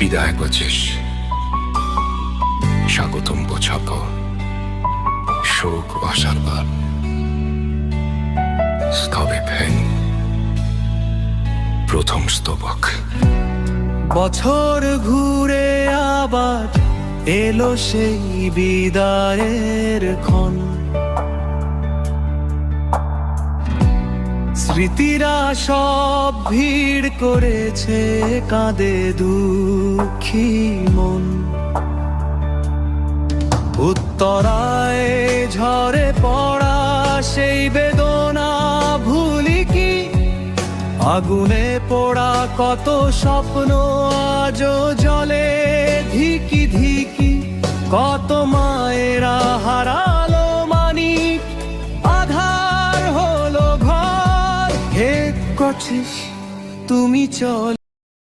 বিদায় 25 স্বাগতম 26 শোক আশার স্তবে ফেন প্রথম স্তবক। বছর ঘুরে আবার এলো সেই বিদায়ের ক্ষণ, স্মৃতিরা সব ভিড় করেছে কাঁদে দুঃখী মন। উত্তরায় ঝরে পড়া সেই বেদনা ভুলি কি, আগুনে পোড়া কত স্বপ্ন আজও জলে ধিকি ধিকি। কত মায়েরা হারালো মানিক, আধার হলো ঘর। হে 25 তুমি চল